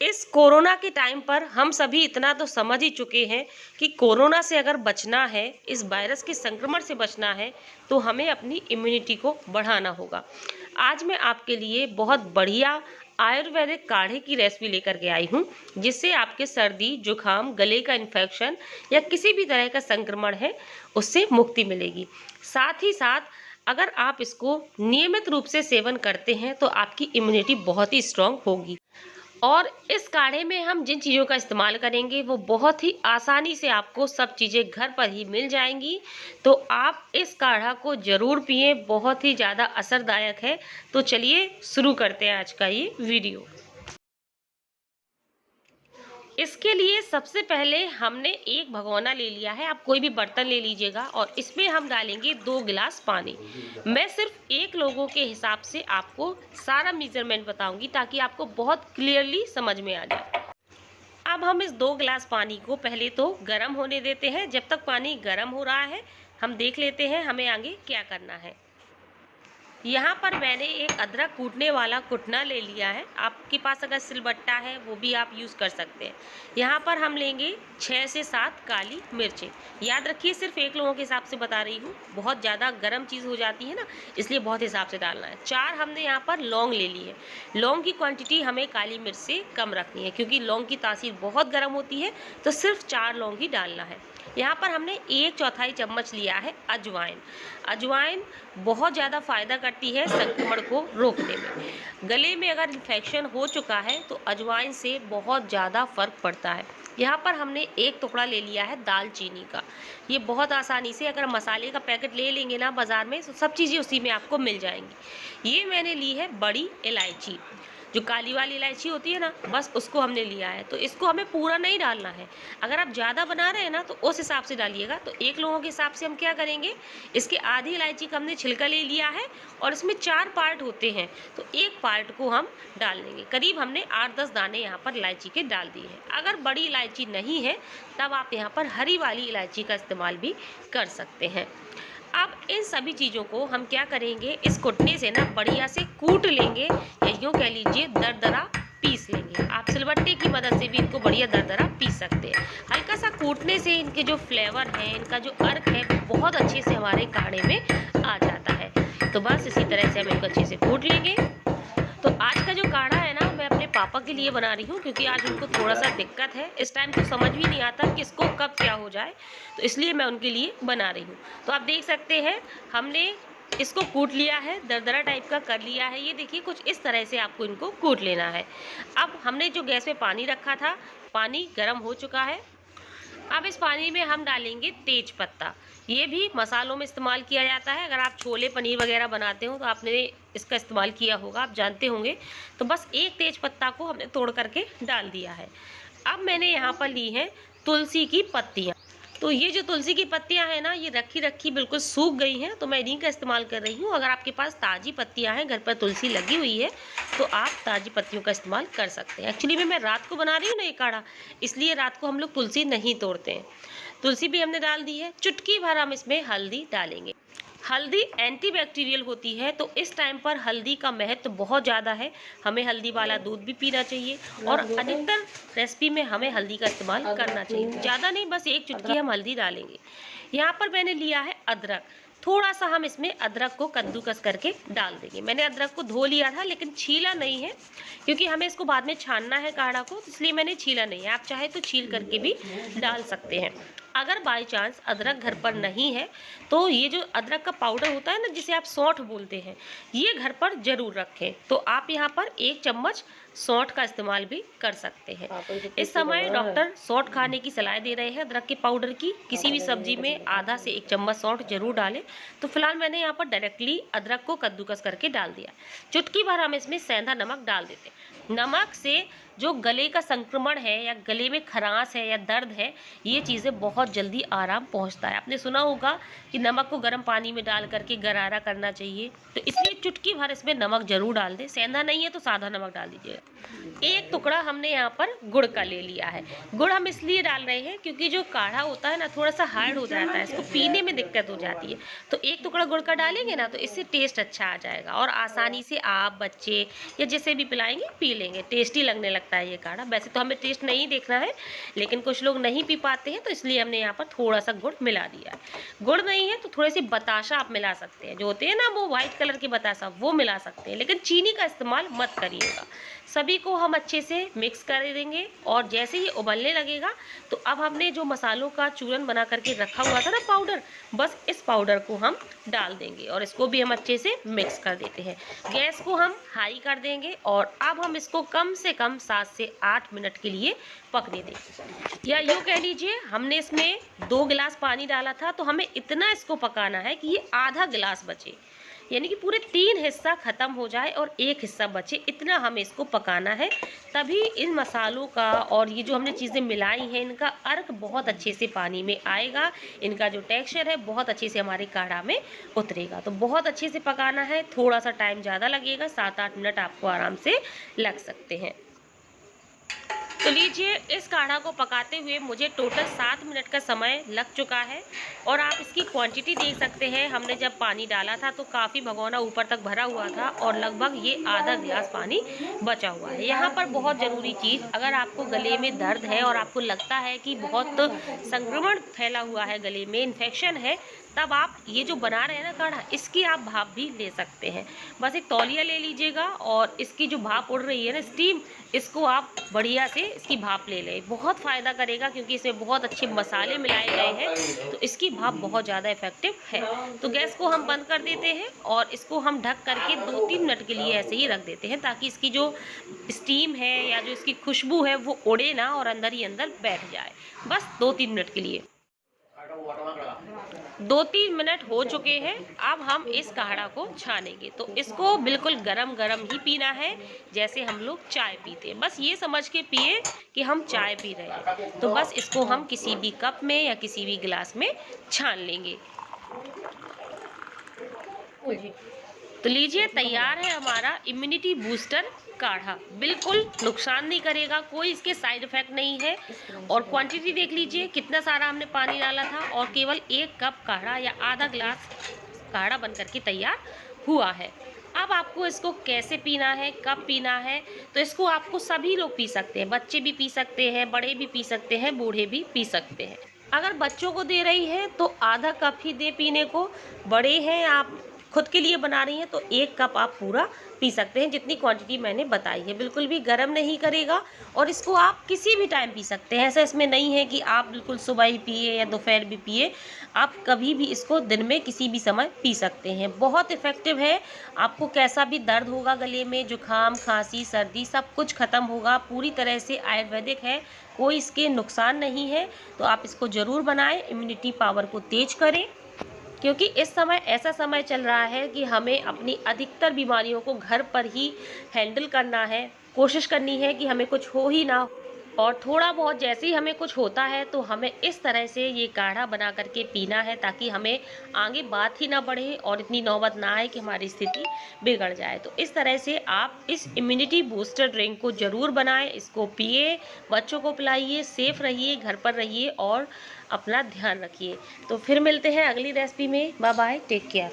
इस कोरोना के टाइम पर हम सभी इतना तो समझ ही चुके हैं कि कोरोना से अगर बचना है, इस वायरस के संक्रमण से बचना है, तो हमें अपनी इम्यूनिटी को बढ़ाना होगा। आज मैं आपके लिए बहुत बढ़िया आयुर्वेदिक काढ़े की रेसिपी लेकर के आई हूँ, जिससे आपके सर्दी, जुकाम, गले का इन्फेक्शन या किसी भी तरह का संक्रमण है, उससे मुक्ति मिलेगी। साथ ही साथ अगर आप इसको नियमित रूप से सेवन करते हैं, तो आपकी इम्यूनिटी बहुत ही स्ट्रांग होगी। और इस काढ़े में हम जिन चीज़ों का इस्तेमाल करेंगे वो बहुत ही आसानी से आपको सब चीज़ें घर पर ही मिल जाएंगी। तो आप इस काढ़ा को ज़रूर पिएं, बहुत ही ज़्यादा असरदायक है। तो चलिए शुरू करते हैं आज का ये वीडियो। इसके लिए सबसे पहले हमने एक भगोना ले लिया है, आप कोई भी बर्तन ले लीजिएगा, और इसमें हम डालेंगे 2 गिलास पानी। मैं सिर्फ एक लोगों के हिसाब से आपको सारा मेजरमेंट बताऊंगी ताकि आपको बहुत क्लियरली समझ में आ जाए। अब हम इस 2 गिलास पानी को पहले तो गर्म होने देते हैं। जब तक पानी गर्म हो रहा है हम देख लेते हैं हमें आगे क्या करना है। यहाँ पर मैंने एक अदरक कूटने वाला कुटना ले लिया है। आपके पास अगर सिलबट्टा है वो भी आप यूज़ कर सकते हैं। यहाँ पर हम लेंगे 6 से 7 काली मिर्चें। याद रखिए सिर्फ एक लोगों के हिसाब से बता रही हूँ, बहुत ज़्यादा गर्म चीज़ हो जाती है ना, इसलिए बहुत हिसाब से डालना है। 4 हमने यहाँ पर लौंग ले ली है। लौंग की क्वांटिटी हमें काली मिर्च से कम रखनी है, क्योंकि लौंग की तासीर बहुत गर्म होती है, तो सिर्फ 4 लौंग ही डालना है। यहाँ पर हमने 1/4 चम्मच लिया है अजवाइन। अजवाइन बहुत ज़्यादा फ़ायदा करती है संक्रमण को रोकने में। गले में अगर इन्फेक्शन हो चुका है तो अजवाइन से बहुत ज़्यादा फ़र्क पड़ता है। यहाँ पर हमने एक टुकड़ा ले लिया है दालचीनी का। ये बहुत आसानी से अगर मसाले का पैकेट ले लेंगे ना बाज़ार में, तो सब चीज़ें उसी में आपको मिल जाएंगी। ये मैंने ली है बड़ी इलायची, जो काली वाली इलायची होती है ना, बस उसको हमने लिया है। तो इसको हमें पूरा नहीं डालना है, अगर आप ज़्यादा बना रहे हैं ना तो उस हिसाब से डालिएगा। तो एक लोगों के हिसाब से हम क्या करेंगे, इसके आधी इलायची का हमने छिलका ले लिया है और इसमें 4 पार्ट होते हैं, तो एक पार्ट को हम डाल देंगे। करीब हमने 8-10 दाने यहाँ पर इलायची के डाल दिए हैं। अगर बड़ी इलायची नहीं है तब आप यहाँ पर हरी वाली इलायची का इस्तेमाल भी कर सकते हैं। अब इन सभी चीज़ों को हम क्या करेंगे, इस कुटने से ना बढ़िया से कूट लेंगे, या यूँ कह लीजिए दरदरा पीस लेंगे। आप सिलबट्टे की मदद से भी इनको बढ़िया दरदरा पीस सकते हैं। हल्का सा कूटने से इनके जो फ्लेवर है, इनका जो अर्क है, वो बहुत अच्छे से हमारे काढ़े में आ जाता है। तो बस इसी तरह से हम इनको अच्छे से कूट लेंगे। तो आज का जो काढ़ा है ना, मैं अपने पापा के लिए बना रही हूँ, क्योंकि आज उनको थोड़ा सा दिक्कत है। इस टाइम तो समझ भी नहीं आता कि इसको कब क्या हो जाए, तो इसलिए मैं उनके लिए बना रही हूँ। तो आप देख सकते हैं हमने इसको कूट लिया है, दरदरा टाइप का कर लिया है। ये देखिए कुछ इस तरह से आपको इनको कूट लेना है। अब हमने जो गैस पे पानी रखा था, पानी गर्म हो चुका है। अब इस पानी में हम डालेंगे तेज पत्ता। ये भी मसालों में इस्तेमाल किया जाता है। अगर आप छोले पनीर वगैरह बनाते हो तो आपने इसका इस्तेमाल किया होगा, आप जानते होंगे। तो बस एक तेज पत्ता को हमने तोड़ करके डाल दिया है। अब मैंने यहाँ पर ली है तुलसी की पत्तियाँ। तो ये जो तुलसी की पत्तियां हैं ना, ये रखी रखी बिल्कुल सूख गई हैं, तो मैं इन्हीं का इस्तेमाल कर रही हूँ। अगर आपके पास ताज़ी पत्तियां हैं, घर पर तुलसी लगी हुई है, तो आप ताज़ी पत्तियों का इस्तेमाल कर सकते हैं। एक्चुअली में मैं रात को बना रही हूँ ना ये काढ़ा, इसलिए रात को हम लोग तुलसी नहीं तोड़ते हैं। तुलसी भी हमने डाल दी है। चुटकी भर हम इसमें हल्दी डालेंगे। हल्दी एंटीबैक्टीरियल होती है, तो इस टाइम पर हल्दी का महत्व बहुत ज़्यादा है। हमें हल्दी वाला दूध भी पीना चाहिए, और अधिकतर रेसिपी में हमें हल्दी का इस्तेमाल करना चाहिए। ज़्यादा नहीं, बस एक चुटकी हम हल्दी डालेंगे। यहाँ पर मैंने लिया है अदरक। थोड़ा सा हम इसमें अदरक को कद्दूकस करके डाल देंगे। मैंने अदरक को धो लिया था, लेकिन छीला नहीं है, क्योंकि हमें इसको बाद में छानना है काढ़ा को, इसलिए मैंने छीला नहीं है। आप चाहे तो छील करके भी डाल सकते हैं। अगर बाय चांस अदरक घर पर नहीं है, तो ये जो अदरक का पाउडर होता है ना, जिसे आप सौंठ बोलते हैं, ये घर पर ज़रूर रखें। तो आप यहाँ पर 1 चम्मच सौंठ का इस्तेमाल भी कर सकते हैं। इस समय डॉक्टर सौंठ खाने की सलाह दे रहे हैं अदरक के पाउडर की। किसी भी सब्जी में आधा से 1 चम्मच सौंठ जरूर डालें। तो फिलहाल मैंने यहाँ पर डायरेक्टली अदरक को कद्दूकस करके डाल दिया। चुटकी भर हम इसमें सेंधा नमक डाल देते हैं। नमक से जो गले का संक्रमण है, या गले में खरांश है, या दर्द है, ये चीज़ें बहुत जल्दी आराम पहुंचता है। आपने सुना होगा कि नमक को गर्म पानी में डाल करके गरारा करना चाहिए, तो इसलिए चुटकी भर इसमें नमक जरूर डाल दें। सेंधा नहीं है तो सादा नमक डाल दीजिए। एक टुकड़ा हमने यहाँ पर गुड़ का ले लिया है। गुड़ हम इसलिए डाल रहे हैं क्योंकि जो काढ़ा होता है ना, थोड़ा सा हार्ड हो जाता है, इसको पीने में दिक्कत हो जाती है। तो एक टुकड़ा गुड़ का डालेंगे ना, तो इससे टेस्ट अच्छा आ जाएगा, और आसानी से आप, बच्चे या जिसे भी पिलाएंगे पी लेंगे, टेस्टी लगने लगता है ये काढ़ा। वैसे तो हमें टेस्ट नहीं देखना है, लेकिन कुछ लोग नहीं पी पाते हैं, तो इसलिए हमने यहाँ पर थोड़ा सा गुड़ मिला दिया है। गुड़ नहीं है तो थोड़ी सी बताशा आप मिला सकते हैं, जो होते हैं ना वो व्हाइट कलर के बताशा, वो मिला सकते हैं, लेकिन चीनी का इस्तेमाल मत करिएगा। सभी को हम अच्छे से मिक्स कर देंगे और जैसे ही उबलने लगेगा तो अब हमने जो मसालों का चूरन बना करके रखा हुआ था ना पाउडर, बस इस पाउडर को हम डाल देंगे और इसको भी हम अच्छे से मिक्स कर देते हैं। गैस को हम हाई कर देंगे और अब हम इसको कम से कम 7 से 8 मिनट के लिए पकने देंगे। या यूँ कह लीजिए, हमने इसमें 2 गिलास पानी डाला था तो हमें इतना इसको पकाना है कि ये आधा गिलास बचे, यानी कि पूरे 3 हिस्सा ख़त्म हो जाए और 1 हिस्सा बचे, इतना हमें इसको पकाना है। तभी इन मसालों का और ये जो हमने चीज़ें मिलाई हैं इनका अर्क बहुत अच्छे से पानी में आएगा, इनका जो टेक्सचर है बहुत अच्छे से हमारे काढ़ा में उतरेगा। तो बहुत अच्छे से पकाना है, थोड़ा सा टाइम ज़्यादा लगेगा, 7-8 मिनट आपको आराम से लग सकते हैं। तो लीजिए, इस काढ़ा को पकाते हुए मुझे टोटल 7 मिनट का समय लग चुका है और आप इसकी क्वांटिटी देख सकते हैं। हमने जब पानी डाला था तो काफ़ी भगोना ऊपर तक भरा हुआ था और लगभग ये आधा गिलास पानी बचा हुआ है। यहाँ पर बहुत ज़रूरी चीज़, अगर आपको गले में दर्द है और आपको लगता है कि बहुत संक्रमण फैला हुआ है, गले में इन्फेक्शन है, तब आप ये जो बना रहे हैं ना काढ़ा, इसकी आप भाप भी ले सकते हैं। बस एक तौलिया ले लीजिएगा और इसकी जो भाप उड़ रही है ना, स्टीम, इसको आप बढ़िया से इसकी भाप ले लें। बहुत फ़ायदा करेगा क्योंकि इसमें बहुत अच्छे मसाले मिलाए गए हैं, तो इसकी भाप बहुत ज़्यादा इफेक्टिव है। तो गैस को हम बंद कर देते हैं और इसको हम ढक करके 2-3 मिनट के लिए ऐसे ही रख देते हैं, ताकि इसकी जो स्टीम है या जो इसकी खुशबू है वो उड़े ना और अंदर ही अंदर बैठ जाए। बस 2-3 मिनट के लिए। 2-3 मिनट हो चुके हैं। अब हम इस काढ़ा को छानेंगे, तो इसको बिल्कुल गरम गरम ही पीना है, जैसे हम लोग चाय पीते हैं। बस ये समझ के पिए कि हम चाय पी रहे हैं। तो बस इसको हम किसी भी कप में या किसी भी गिलास में छान लेंगे। तो लीजिए, तैयार है हमारा इम्यूनिटी बूस्टर काढ़ा। बिल्कुल नुकसान नहीं करेगा, कोई इसके साइड इफेक्ट नहीं है। और क्वांटिटी देख लीजिए कितना सारा हमने पानी डाला था और केवल 1 कप काढ़ा या आधा गिलास काढ़ा बनकर के तैयार हुआ है। अब आपको इसको कैसे पीना है, कब पीना है, तो इसको आपको सभी लोग पी सकते हैं। बच्चे भी पी सकते हैं, बड़े भी पी सकते हैं, बूढ़े भी पी सकते हैं। अगर बच्चों को दे रही हैं तो आधा कप ही दे पीने को, बड़े हैं आप खुद के लिए बना रही हैं तो 1 कप आप पूरा पी सकते हैं, जितनी क्वांटिटी मैंने बताई है। बिल्कुल भी गर्म नहीं करेगा और इसको आप किसी भी टाइम पी सकते हैं। ऐसा इसमें नहीं है कि आप बिल्कुल सुबह ही पिए या दोपहर भी पिए, आप कभी भी इसको दिन में किसी भी समय पी सकते हैं। बहुत इफ़ेक्टिव है। आपको कैसा भी दर्द होगा गले में, जुकाम, खांसी, सर्दी, सब कुछ ख़त्म होगा। पूरी तरह से आयुर्वेदिक है, कोई इसके नुकसान नहीं है। तो आप इसको ज़रूर बनाएं, इम्यूनिटी पावर को तेज करें, क्योंकि इस समय ऐसा समय चल रहा है कि हमें अपनी अधिकतर बीमारियों को घर पर ही हैंडल करना है। कोशिश करनी है कि हमें कुछ हो ही ना, और थोड़ा बहुत जैसे ही हमें कुछ होता है तो हमें इस तरह से ये काढ़ा बना करके पीना है, ताकि हमें आगे बात ही ना बढ़े और इतनी नौबत ना आए कि हमारी स्थिति बिगड़ जाए। तो इस तरह से आप इस इम्यूनिटी बूस्टर ड्रिंक को ज़रूर बनाएं, इसको पिए, बच्चों को पिलाइए, सेफ रहिए, घर पर रहिए और अपना ध्यान रखिए। तो फिर मिलते हैं अगली रेसिपी में। Bye bye, take care.